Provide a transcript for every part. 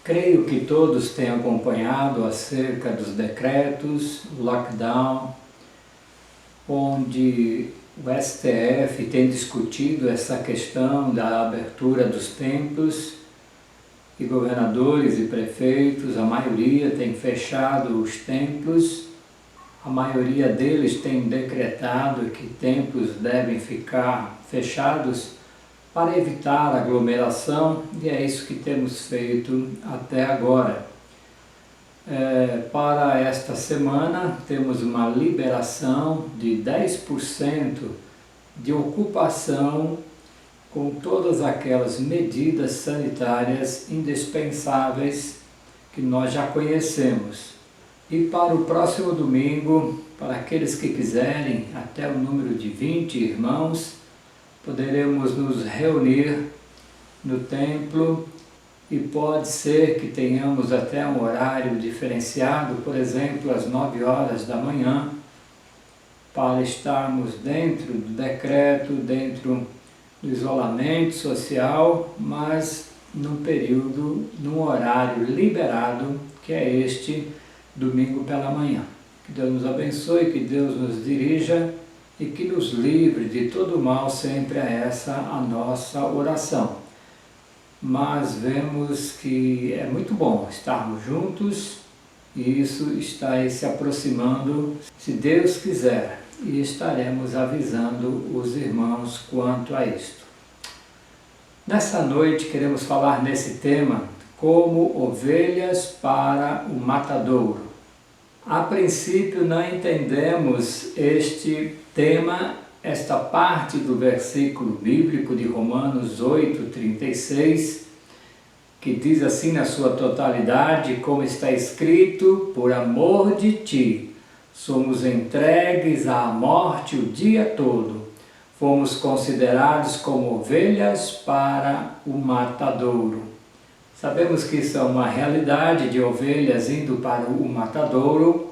Creio que todos têm acompanhado acerca dos decretos, lockdown, onde o STF tem discutido essa questão da abertura dos templos e governadores e prefeitos, a maioria tem fechado os templos, a maioria deles tem decretado que templos devem ficar fechados para evitar aglomeração, e é isso que temos feito até agora. Para esta semana temos uma liberação de 10% de ocupação com todas aquelas medidas sanitárias indispensáveis que nós já conhecemos. E para o próximo domingo, para aqueles que quiserem, até o número de 20 irmãos, poderemos nos reunir no templo e pode ser que tenhamos até um horário diferenciado, por exemplo, às 9 horas da manhã, para estarmos dentro do decreto, dentro do isolamento social, mas num horário liberado, que é este domingo pela manhã. Que Deus nos abençoe, que Deus nos dirija e que nos livre de todo mal, sempre é essa a nossa oração. Mas vemos que é muito bom estarmos juntos e isso está aí se aproximando, se Deus quiser, e estaremos avisando os irmãos quanto a isto. Nessa noite queremos falar nesse tema, como ovelhas para o matadouro. A princípio não entendemos este tema, esta parte do versículo bíblico de Romanos 8:36, que diz assim na sua totalidade, como está escrito: por amor de ti, somos entregues à morte o dia todo, fomos considerados como ovelhas para o matadouro. Sabemos que isso é uma realidade de ovelhas indo para o matadouro.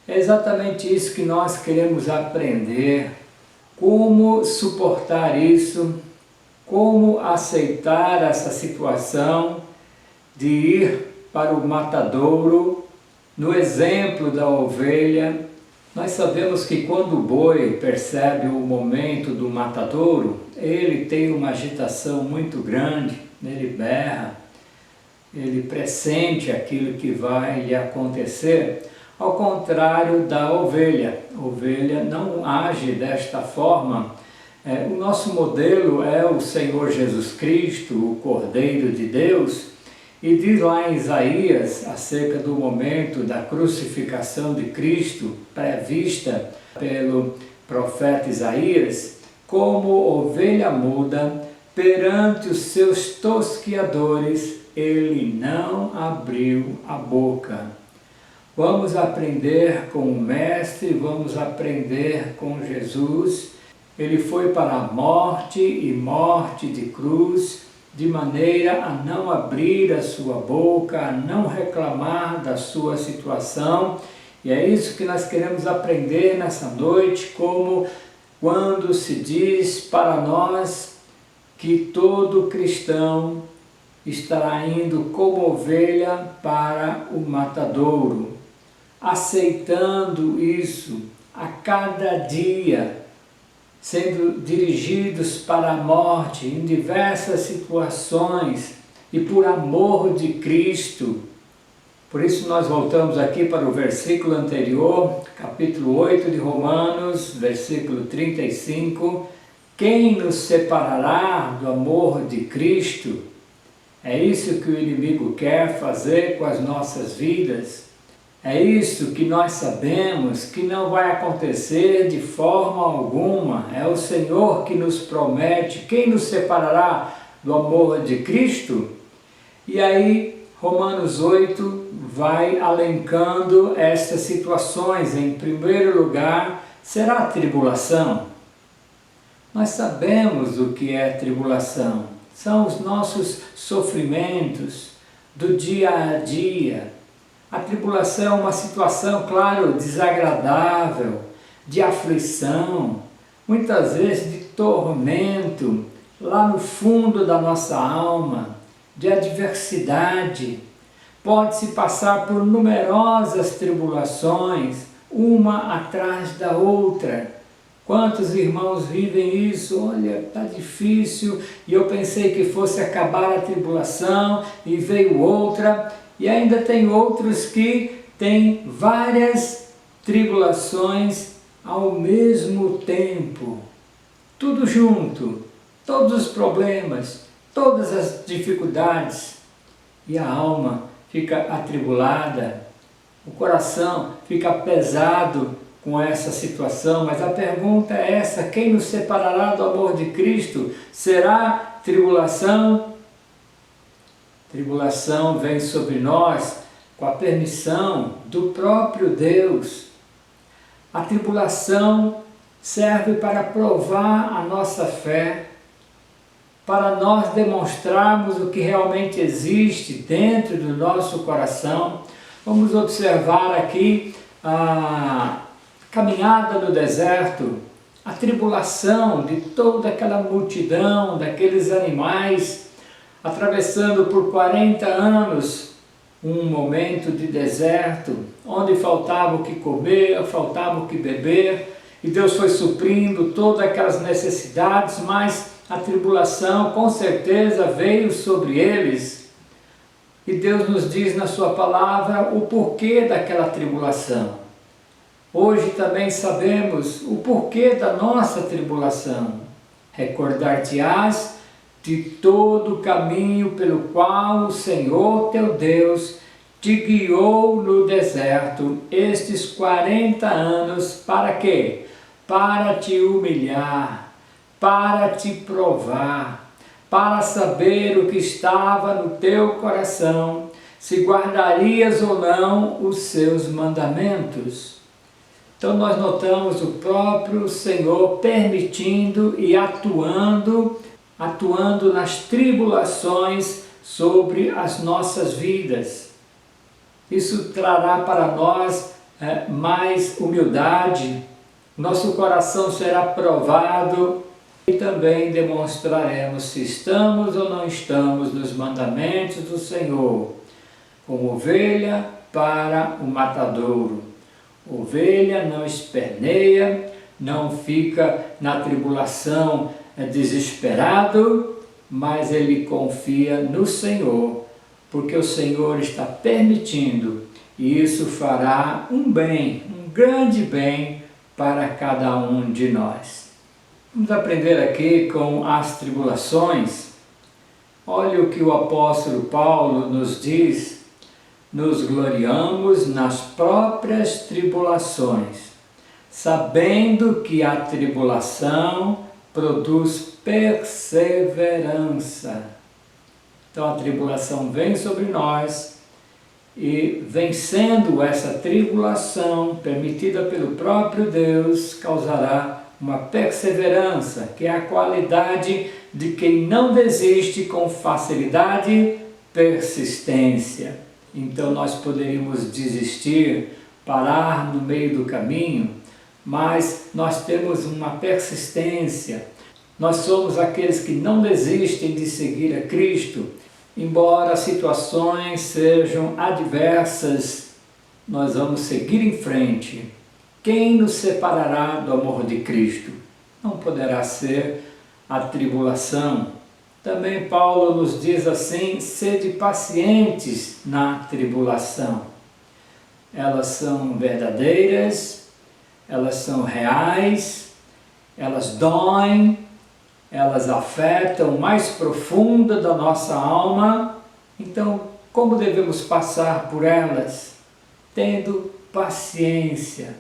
É exatamente isso que nós queremos aprender, como suportar isso, como aceitar essa situação de ir para o matadouro, no exemplo da ovelha. Nós sabemos que quando o boi percebe o momento do matadouro, ele tem uma agitação muito grande, ele berra, ele pressente aquilo que vai lhe acontecer, ao contrário da ovelha. A ovelha não age desta forma. O nosso modelo é o Senhor Jesus Cristo, o Cordeiro de Deus, e diz lá em Isaías, acerca do momento da crucificação de Cristo, prevista pelo profeta Isaías, como ovelha muda, perante os seus tosquiadores, ele não abriu a boca. Vamos aprender com o Mestre, vamos aprender com Jesus. Ele foi para a morte e morte de cruz, de maneira a não abrir a sua boca, a não reclamar da sua situação. E é isso que nós queremos aprender nessa noite, como quando se diz para nós que todo cristão estará indo como ovelha para o matadouro, aceitando isso a cada dia, sendo dirigidos para a morte em diversas situações e por amor de Cristo. Por isso nós voltamos aqui para o versículo anterior, capítulo 8 de Romanos, versículo 35. Quem nos separará do amor de Cristo? É isso que o inimigo quer fazer com as nossas vidas. É isso que nós sabemos que não vai acontecer de forma alguma. É o Senhor que nos promete. Quem nos separará do amor de Cristo? E aí Romanos 8 vai alencando estas situações. Em primeiro lugar, será a tribulação. Nós sabemos o que é tribulação. São os nossos sofrimentos do dia a dia. A tribulação é uma situação, claro, desagradável, de aflição, muitas vezes de tormento, lá no fundo da nossa alma, de adversidade. Pode-se passar por numerosas tribulações, uma atrás da outra. Quantos irmãos vivem isso? Olha, está difícil, e eu pensei que fosse acabar a tribulação, e veio outra, e ainda tem outros que têm várias tribulações ao mesmo tempo. Tudo junto, todos os problemas, todas as dificuldades, e a alma fica atribulada, o coração fica pesado com essa situação, mas a pergunta é essa: quem nos separará do amor de Cristo? Será tribulação? Tribulação vem sobre nós com a permissão do próprio Deus. A tribulação serve para provar a nossa fé, para nós demonstrarmos o que realmente existe dentro do nosso coração. Vamos observar aqui a caminhada no deserto, a tribulação de toda aquela multidão, daqueles animais, atravessando por 40 anos um momento de deserto, onde faltava o que comer, faltava o que beber, e Deus foi suprindo todas aquelas necessidades, mas a tribulação com certeza veio sobre eles. E Deus nos diz na sua palavra o porquê daquela tribulação. Hoje também sabemos o porquê da nossa tribulação. Recordar-te-ás de todo o caminho pelo qual o Senhor teu Deus te guiou no deserto estes 40 anos, para quê? Para te humilhar, para te provar, para saber o que estava no teu coração, se guardarias ou não os seus mandamentos. Então nós notamos o próprio Senhor permitindo e atuando nas tribulações sobre as nossas vidas. Isso trará para nós mais humildade, nosso coração será provado e também demonstraremos se estamos ou não estamos nos mandamentos do Senhor, como ovelha para o matadouro. Ovelha não esperneia, não fica na tribulação desesperado, mas ele confia no Senhor, porque o Senhor está permitindo, e isso fará um bem, um grande bem para cada um de nós. Vamos aprender aqui com as tribulações. Olha o que o apóstolo Paulo nos diz: nos gloriamos nas próprias tribulações, sabendo que a tribulação produz perseverança. Então a tribulação vem sobre nós, e vencendo essa tribulação permitida pelo próprio Deus, causará uma perseverança, que é a qualidade de quem não desiste com facilidade, persistência. Então nós poderíamos desistir, parar no meio do caminho, mas nós temos uma persistência. Nós somos aqueles que não desistem de seguir a Cristo. Embora as situações sejam adversas, nós vamos seguir em frente. Quem nos separará do amor de Cristo? Não poderá ser a tribulação. Também Paulo nos diz assim: sede pacientes na tribulação. Elas são verdadeiras, elas são reais, elas doem, elas afetam o mais profundo da nossa alma. Então, como devemos passar por elas? Tendo paciência,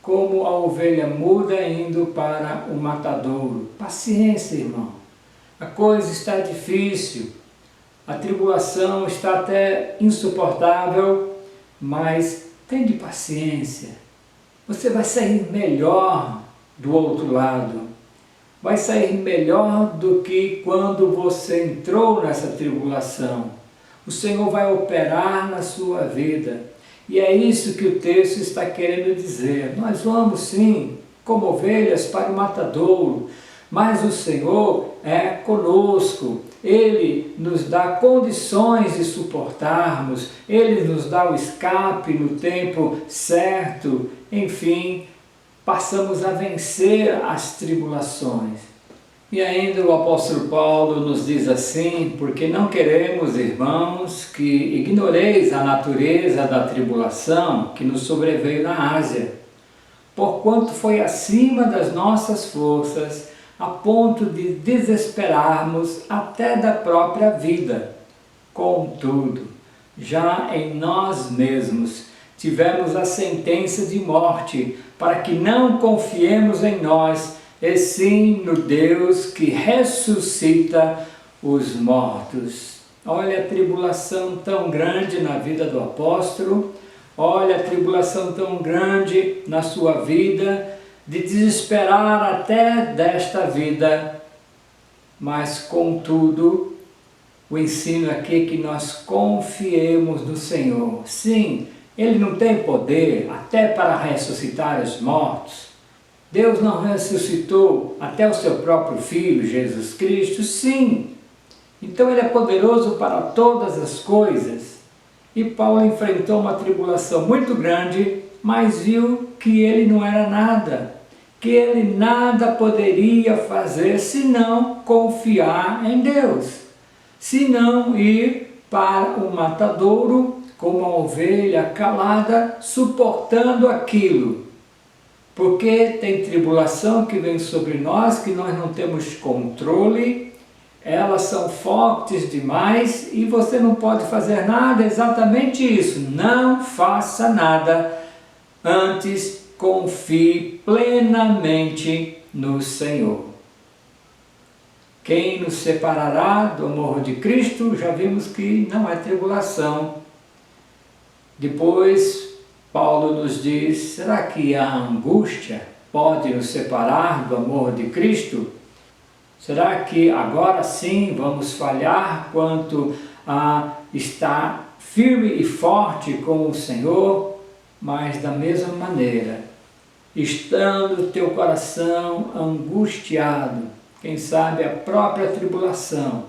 como a ovelha muda indo para o matadouro. Paciência, irmão. A coisa está difícil, a tribulação está até insuportável, mas tenha paciência. Você vai sair melhor do outro lado. Vai sair melhor do que quando você entrou nessa tribulação. O Senhor vai operar na sua vida. E é isso que o texto está querendo dizer. Nós vamos sim, como ovelhas para o matadouro, mas o Senhor é conosco. Ele nos dá condições de suportarmos, Ele nos dá o escape no tempo certo, enfim, passamos a vencer as tribulações. E ainda o apóstolo Paulo nos diz assim: porque não queremos, irmãos, que ignoreis a natureza da tribulação que nos sobreveio na Ásia, porquanto foi acima das nossas forças, a ponto de desesperarmos até da própria vida. Contudo, já em nós mesmos tivemos a sentença de morte, para que não confiemos em nós, e sim no Deus que ressuscita os mortos. Olha a tribulação tão grande na vida do apóstolo, olha a tribulação tão grande na sua vida, de desesperar até desta vida, mas contudo, o ensino aqui é que nós confiemos no Senhor. Sim, Ele não tem poder até para ressuscitar os mortos. Deus não ressuscitou até o seu próprio Filho, Jesus Cristo? Sim. Então Ele é poderoso para todas as coisas. E Paulo enfrentou uma tribulação muito grande, mas viu que ele não era nada, que ele nada poderia fazer senão confiar em Deus, senão ir para o matadouro como uma ovelha calada, suportando aquilo. Porque tem tribulação que vem sobre nós, que nós não temos controle, elas são fortes demais e você não pode fazer nada, exatamente isso. Não faça nada, antes confie plenamente no Senhor. Quem nos separará do amor de Cristo? Já vimos que não é tribulação. Depois, Paulo nos diz: será que a angústia pode nos separar do amor de Cristo? Será que agora sim vamos falhar quanto a estar firme e forte com o Senhor? Mas da mesma maneira, estando teu coração angustiado, quem sabe a própria tribulação,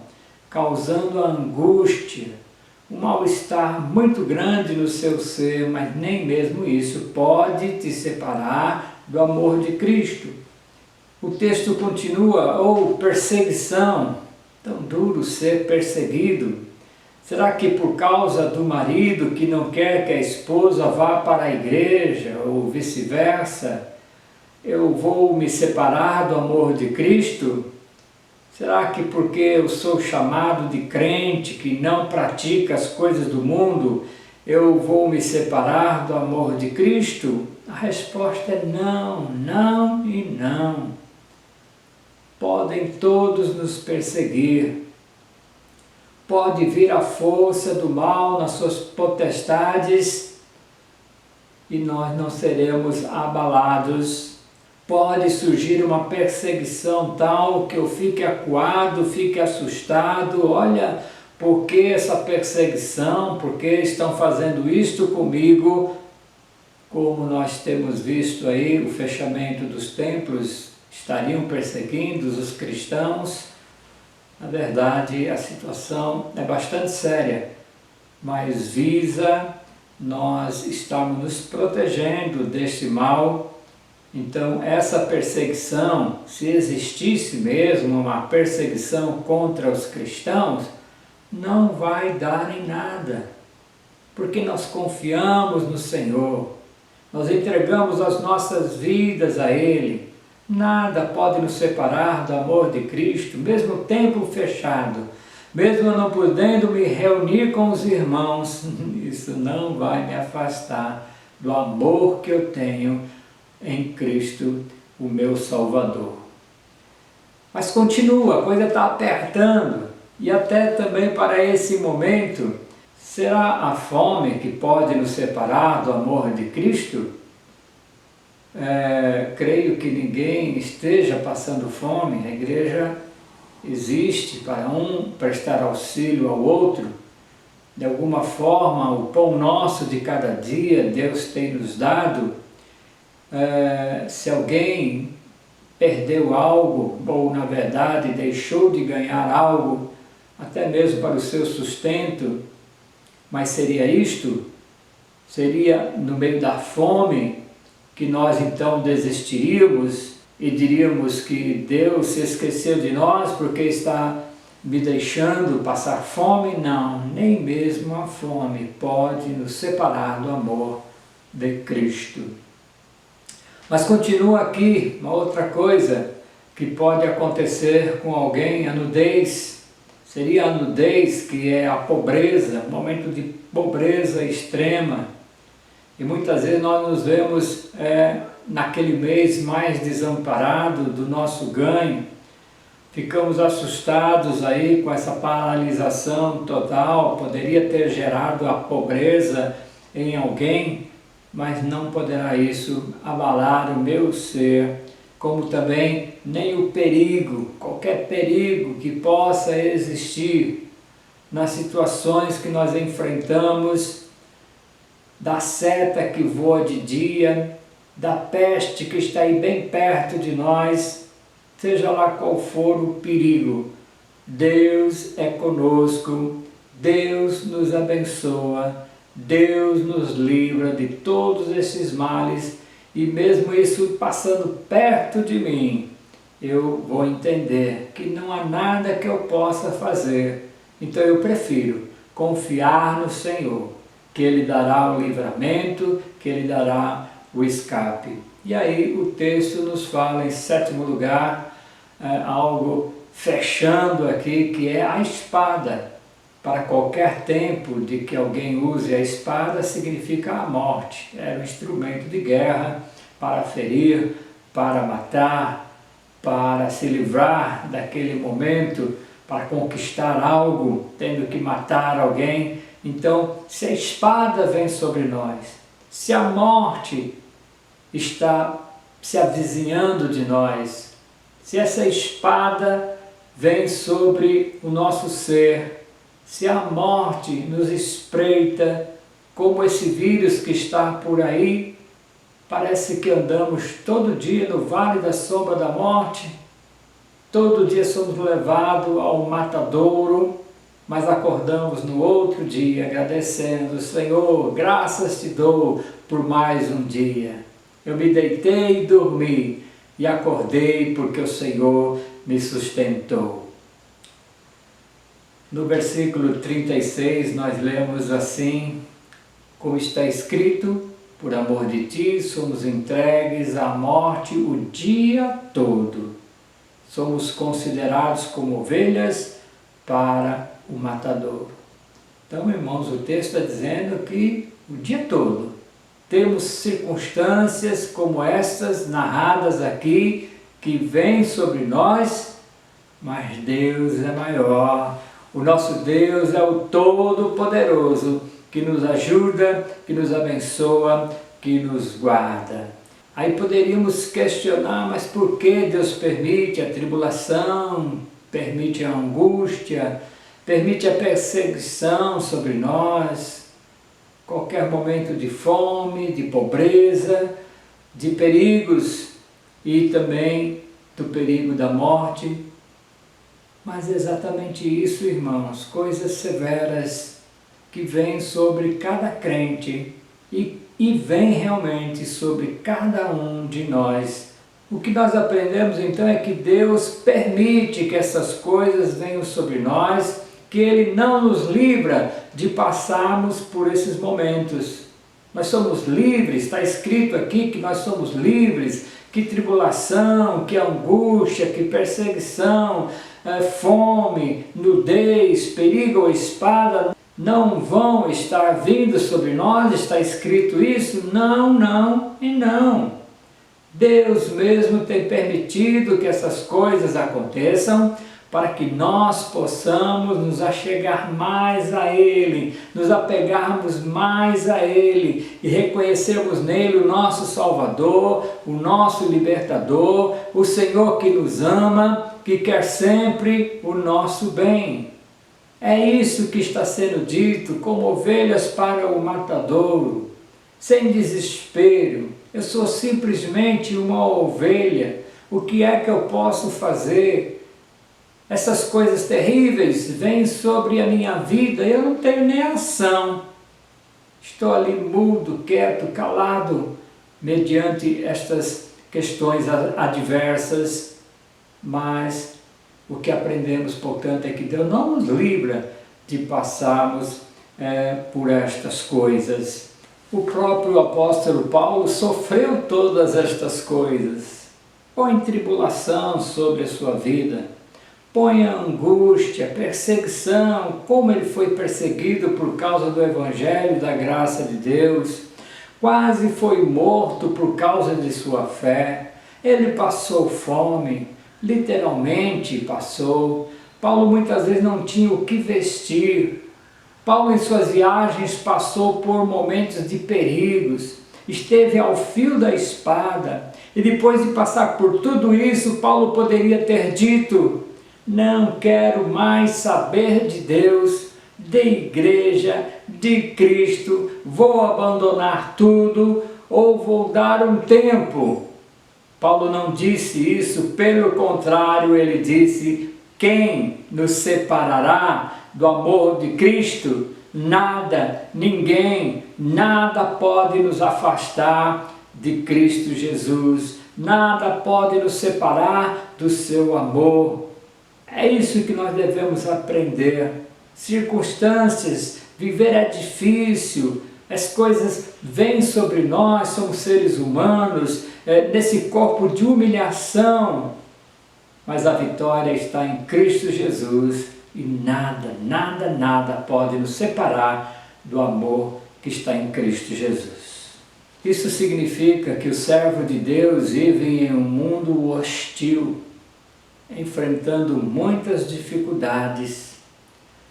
causando angústia, um mal-estar muito grande no seu ser, mas nem mesmo isso pode te separar do amor de Cristo. O texto continua: ou perseguição, tão duro ser perseguido. Será que por causa do marido que não quer que a esposa vá para a igreja, ou vice-versa, eu vou me separar do amor de Cristo? Será que porque eu sou chamado de crente que não pratica as coisas do mundo, eu vou me separar do amor de Cristo? A resposta é não, não e não. Podem todos nos perseguir. Pode vir a força do mal nas suas potestades e nós não seremos abalados. Pode surgir uma perseguição tal que eu fique acuado, fique assustado. Olha, por que essa perseguição? Por que estão fazendo isto comigo? Como nós temos visto aí, o fechamento dos templos, estariam perseguindo os cristãos. Na verdade, a situação é bastante séria, mas visa nós estarmos nos protegendo deste mal. Então, essa perseguição, se existisse mesmo uma perseguição contra os cristãos, não vai dar em nada, porque nós confiamos no Senhor, nós entregamos as nossas vidas a Ele. Nada pode nos separar do amor de Cristo, mesmo o templo fechado, mesmo eu não podendo me reunir com os irmãos, isso não vai me afastar do amor que eu tenho em Cristo, o meu Salvador. Mas continua, a coisa está apertando, e até também para esse momento, será a fome que pode nos separar do amor de Cristo? Creio que ninguém esteja passando fome. A igreja existe para um prestar auxílio ao outro. De alguma forma, o pão nosso de cada dia Deus tem nos dado. Se alguém perdeu algo, ou na verdade deixou de ganhar algo, até mesmo para o seu sustento, mas seria isto? Seria no meio da fome que nós então desistiríamos e diríamos que Deus se esqueceu de nós porque está me deixando passar fome? Não, nem mesmo a fome pode nos separar do amor de Cristo. Mas continua aqui uma outra coisa que pode acontecer com alguém, a nudez. Seria a nudez, que é a pobreza, um momento de pobreza extrema. E muitas vezes nós nos vemos naquele mês mais desamparado do nosso ganho. Ficamos assustados aí com essa paralisação total, poderia ter gerado a pobreza em alguém, mas não poderá isso abalar o meu ser, como também nem o perigo, qualquer perigo que possa existir nas situações que nós enfrentamos, da seta que voa de dia, da peste que está aí bem perto de nós, seja lá qual for o perigo, Deus é conosco, Deus nos abençoa, Deus nos livra de todos esses males, e mesmo isso passando perto de mim, eu vou entender que não há nada que eu possa fazer. Então eu prefiro confiar no Senhor, que Ele dará o livramento, que Ele dará o escape. E aí o texto nos fala, em sétimo lugar, algo fechando aqui, que é a espada. Para qualquer tempo de que alguém use a espada, significa a morte. Era um instrumento de guerra para ferir, para matar, para se livrar daquele momento, para conquistar algo, tendo que matar alguém. Então, se a espada vem sobre nós, se a morte está se avizinhando de nós, se essa espada vem sobre o nosso ser, se a morte nos espreita, como esse vírus que está por aí, parece que andamos todo dia no vale da sombra da morte, todo dia somos levados ao matadouro, mas acordamos no outro dia agradecendo, Senhor, graças te dou por mais um dia. Eu me deitei e dormi e acordei porque o Senhor me sustentou. No versículo 36 nós lemos assim, como está escrito, por amor de ti somos entregues à morte o dia todo. Somos considerados como ovelhas para o matadouro. Então, irmãos, o texto está dizendo que o dia todo temos circunstâncias como estas narradas aqui, que vêm sobre nós, mas Deus é maior. O nosso Deus é o Todo-Poderoso, que nos ajuda, que nos abençoa, que nos guarda. Aí poderíamos questionar, mas por que Deus permite a tribulação, permite a angústia, permite a perseguição sobre nós, qualquer momento de fome, de pobreza, de perigos e também do perigo da morte? Mas é exatamente isso, irmãos, coisas severas que vêm sobre cada crente e vêm realmente sobre cada um de nós. O que nós aprendemos então é que Deus permite que essas coisas venham sobre nós, que Ele não nos livra de passarmos por esses momentos. Nós somos livres, está escrito aqui que nós somos livres, que tribulação, que angústia, que perseguição, fome, nudez, perigo ou espada não vão estar vindo sobre nós, está escrito isso? Não, não e não. Deus mesmo tem permitido que essas coisas aconteçam para que nós possamos nos achegar mais a Ele, nos apegarmos mais a Ele e reconhecermos nele o nosso Salvador, o nosso Libertador, o Senhor que nos ama, que quer sempre o nosso bem. É isso que está sendo dito, como ovelhas para o matadouro, sem desespero. Eu sou simplesmente uma ovelha. O que é que eu posso fazer? essas coisas terríveis vêm sobre a minha vida e eu não tenho nem ação. Estou ali mudo, quieto, calado, mediante estas questões adversas, mas o que aprendemos, portanto, é que Deus não nos livra de passarmos por estas coisas. O próprio apóstolo Paulo sofreu todas estas coisas. Põe tribulação sobre a sua vida, põe a angústia, perseguição, como ele foi perseguido por causa do Evangelho da graça de Deus, quase foi morto por causa de sua fé, ele passou fome, literalmente passou. Paulo muitas vezes não tinha o que vestir. Paulo em suas viagens passou por momentos de perigos, esteve ao fio da espada, e depois de passar por tudo isso, Paulo poderia ter dito: não quero mais saber de Deus, de igreja, de Cristo, vou abandonar tudo ou vou dar um tempo. Paulo não disse isso, pelo contrário, ele disse: quem nos separará do amor de Cristo? Nada, ninguém, nada pode nos afastar de Cristo Jesus, nada pode nos separar do seu amor. É isso que nós devemos aprender. Circunstâncias, viver é difícil, as coisas vêm sobre nós, somos seres humanos, nesse corpo de humilhação, mas a vitória está em Cristo Jesus e nada, nada, nada pode nos separar do amor que está em Cristo Jesus. Isso significa que o servo de Deus vive em um mundo hostil, enfrentando muitas dificuldades,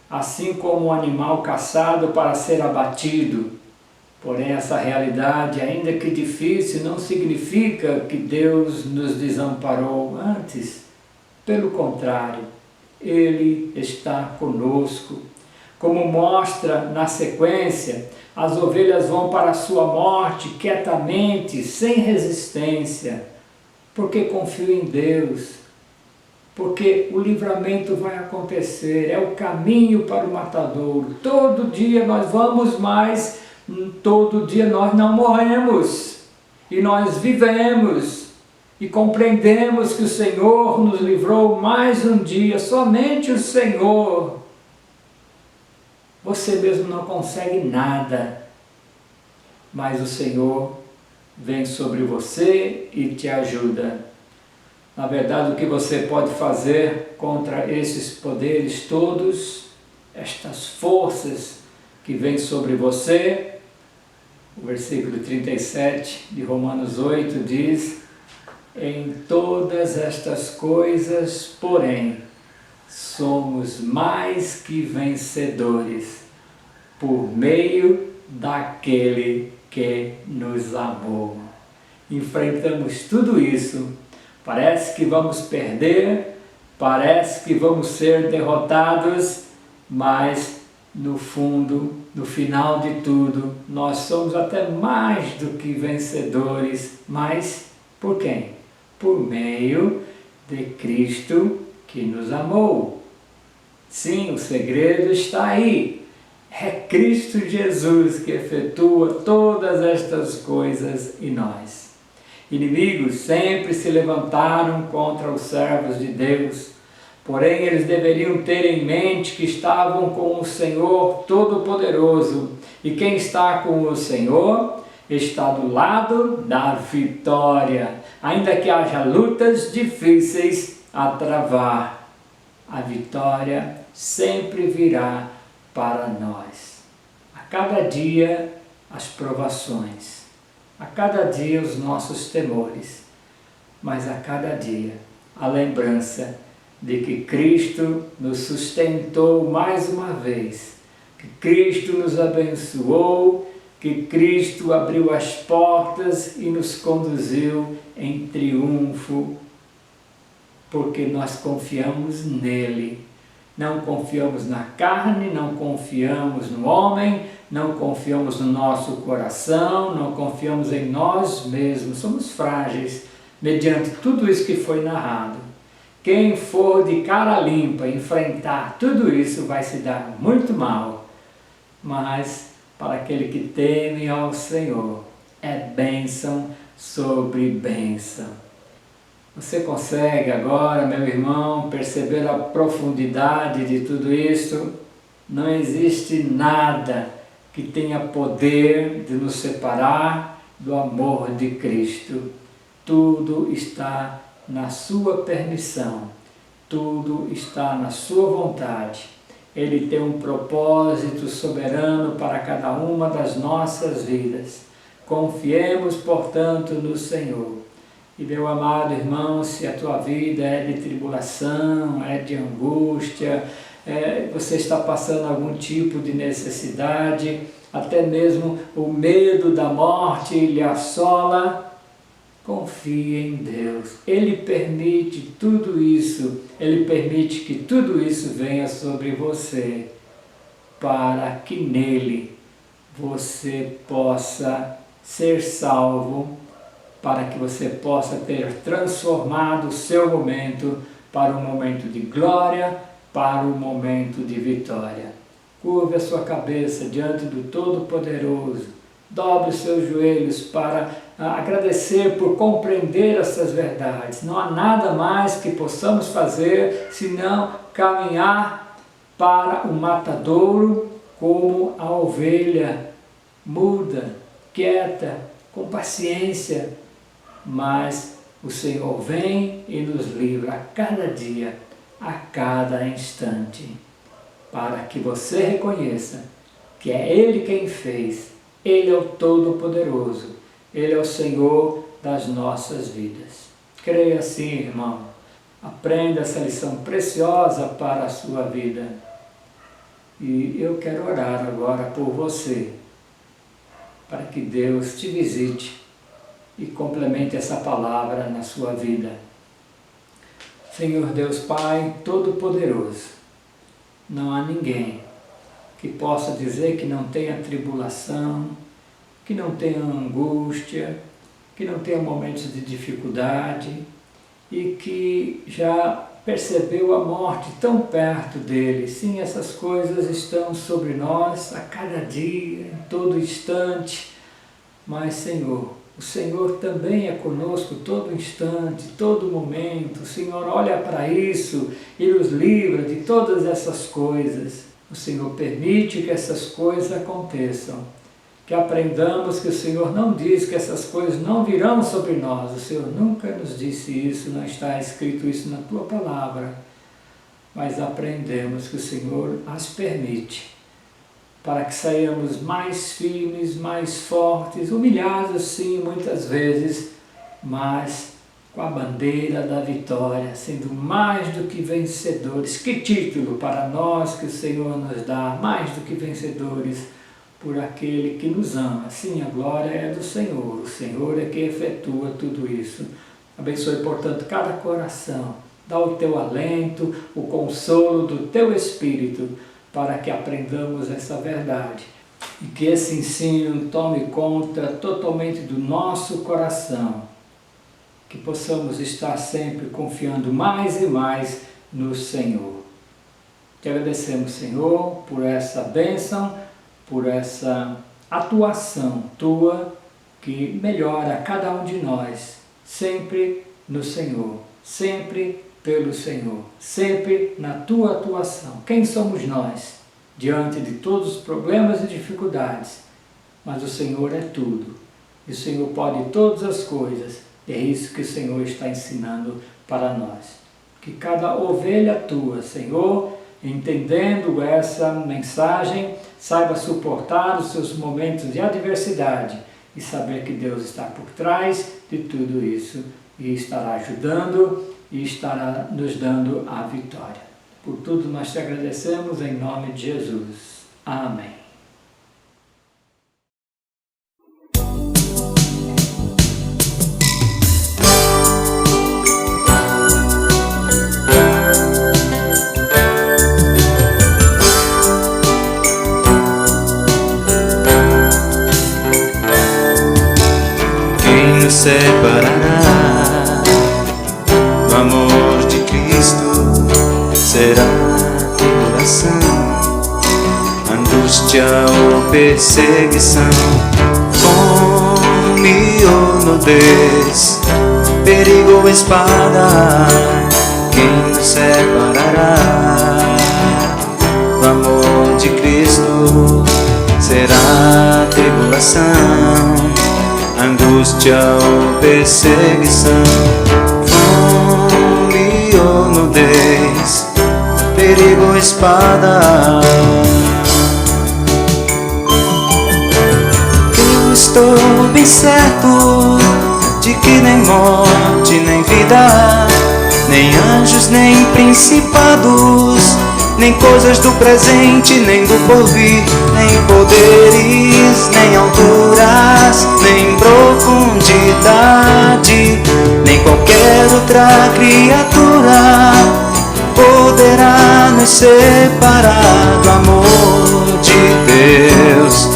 assim como um animal caçado para ser abatido. Porém, essa realidade, ainda que difícil, não significa que Deus nos desamparou. Antes, pelo contrário, Ele está conosco. Como mostra na sequência, as ovelhas vão para a sua morte quietamente, sem resistência, porque confiam em Deus, porque o livramento vai acontecer, é o caminho para o matadouro. Todo dia nós vamos, mas todo dia nós não morremos, e nós vivemos, e compreendemos que o Senhor nos livrou mais um dia, somente o Senhor. Você mesmo não consegue nada, mas o Senhor vem sobre você e te ajuda. Na verdade, o que você pode fazer contra esses poderes todos, estas forças que vêm sobre você? O versículo 37 de Romanos 8 diz: em todas estas coisas, porém, somos mais que vencedores, por meio daquele que nos amou. Enfrentamos tudo isso. Parece que vamos perder, parece que vamos ser derrotados, mas no fundo, no final de tudo, nós somos até mais do que vencedores. Mas por quem? Por meio de Cristo que nos amou. Sim, o segredo está aí. É Cristo Jesus que efetua todas estas coisas em nós. Inimigos sempre se levantaram contra os servos de Deus, porém eles deveriam ter em mente que estavam com o Senhor Todo-Poderoso, e quem está com o Senhor está do lado da vitória, ainda que haja lutas difíceis a travar. A vitória sempre virá para nós. A cada dia as provações, a cada dia os nossos temores, mas a cada dia a lembrança de que Cristo nos sustentou mais uma vez, que Cristo nos abençoou, que Cristo abriu as portas e nos conduziu em triunfo, porque nós confiamos nele. Não confiamos na carne, não confiamos no homem, não confiamos no nosso coração, não confiamos em nós mesmos. Somos frágeis mediante tudo isso que foi narrado. Quem for de cara limpa enfrentar tudo isso vai se dar muito mal. Mas para aquele que teme ao Senhor, é bênção sobre bênção. Você consegue agora, meu irmão, perceber a profundidade de tudo isso? Não existe nada que tenha poder de nos separar do amor de Cristo. Tudo está na sua permissão, tudo está na sua vontade. Ele tem um propósito soberano para cada uma das nossas vidas. Confiemos, portanto, no Senhor. E meu amado irmão, se a tua vida é de tribulação, é de angústia, você está passando algum tipo de necessidade, até mesmo o medo da morte lhe assola, confie em Deus. Ele permite tudo isso, Ele permite que tudo isso venha sobre você, para que nele você possa ser salvo, para que você possa ter transformado o seu momento para um momento de glória, para um momento de vitória. Curve a sua cabeça diante do Todo-Poderoso, dobre os seus joelhos para agradecer por compreender essas verdades. Não há nada mais que possamos fazer senão caminhar para o matadouro como a ovelha muda, quieta, com paciência, mas o Senhor vem e nos livra a cada dia, a cada instante, para que você reconheça que é Ele quem fez, Ele é o Todo-Poderoso, Ele é o Senhor das nossas vidas. Creia assim, irmão, aprenda essa lição preciosa para a sua vida. E eu quero orar agora por você, para que Deus te visite e complemente essa palavra na sua vida. Senhor Deus Pai Todo-Poderoso, não há ninguém que possa dizer que não tenha tribulação, que não tenha angústia, que não tenha momentos de dificuldade e que já percebeu a morte tão perto dele. Sim, essas coisas estão sobre nós a cada dia, em todo instante, mas Senhor, o Senhor também é conosco todo instante, todo momento. O Senhor olha para isso e nos livra de todas essas coisas. O Senhor permite que essas coisas aconteçam. Que aprendamos que o Senhor não diz que essas coisas não virão sobre nós. O Senhor nunca nos disse isso, não está escrito isso na Tua Palavra. Mas aprendemos que o Senhor as permite, para que saiamos mais firmes, mais fortes, humilhados sim, muitas vezes, mas com a bandeira da vitória, sendo mais do que vencedores. Que título para nós que o Senhor nos dá, mais do que vencedores, por aquele que nos ama. Sim, a glória é do Senhor, o Senhor é que efetua tudo isso. Abençoe, portanto, cada coração, dá o teu alento, o consolo do teu Espírito, para que aprendamos essa verdade e que esse ensino tome conta totalmente do nosso coração, que possamos estar sempre confiando mais e mais no Senhor. Te agradecemos, Senhor, por essa bênção, por essa atuação Tua que melhora cada um de nós, sempre no Senhor, sempre pelo Senhor, sempre na Tua atuação. Quem somos nós diante de todos os problemas e dificuldades? Mas o Senhor é tudo, e o Senhor pode todas as coisas, e é isso que o Senhor está ensinando para nós. Que cada ovelha Tua, Senhor, entendendo essa mensagem, saiba suportar os seus momentos de adversidade e saber que Deus está por trás de tudo isso e estará ajudando e estará nos dando a vitória. Por tudo nós te agradecemos em nome de Jesus. Amém. Quem nos separará do amor de Cristo? será tribulação, angústia ou perseguição, fome ou nudez, perigo ou espada, quem nos separará do amor de Cristo? Será tribulação, angústia ou perseguição, fome ou nudez, perigo ou espada. Eu estou bem certo de que nem morte, nem vida, nem anjos, nem principados, nem coisas do presente, nem do porvir, nem poderes, nem alturas, nem profundidade, nem qualquer outra criatura poderá nos separar do amor de Deus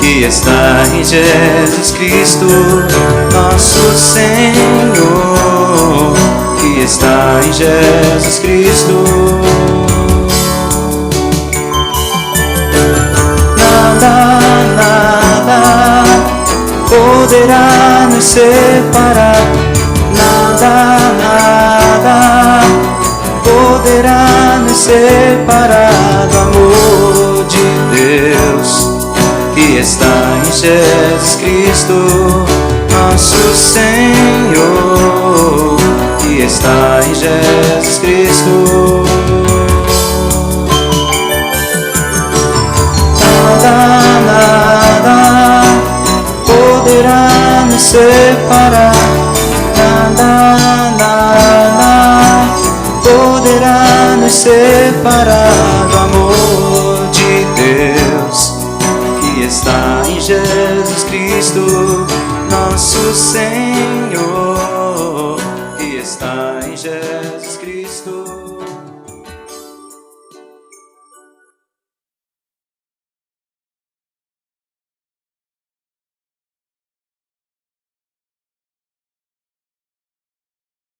que está em Jesus Cristo, nosso Senhor, que está em Jesus Cristo. Nada poderá nos separar, nada poderá nos separar do amor de Deus que está em Jesus Cristo, nosso Senhor, que está em Jesus Cristo. Nada poderá nos separar, nada poderá nos separar do amor de Deus que está em Jesus Cristo, nosso Senhor.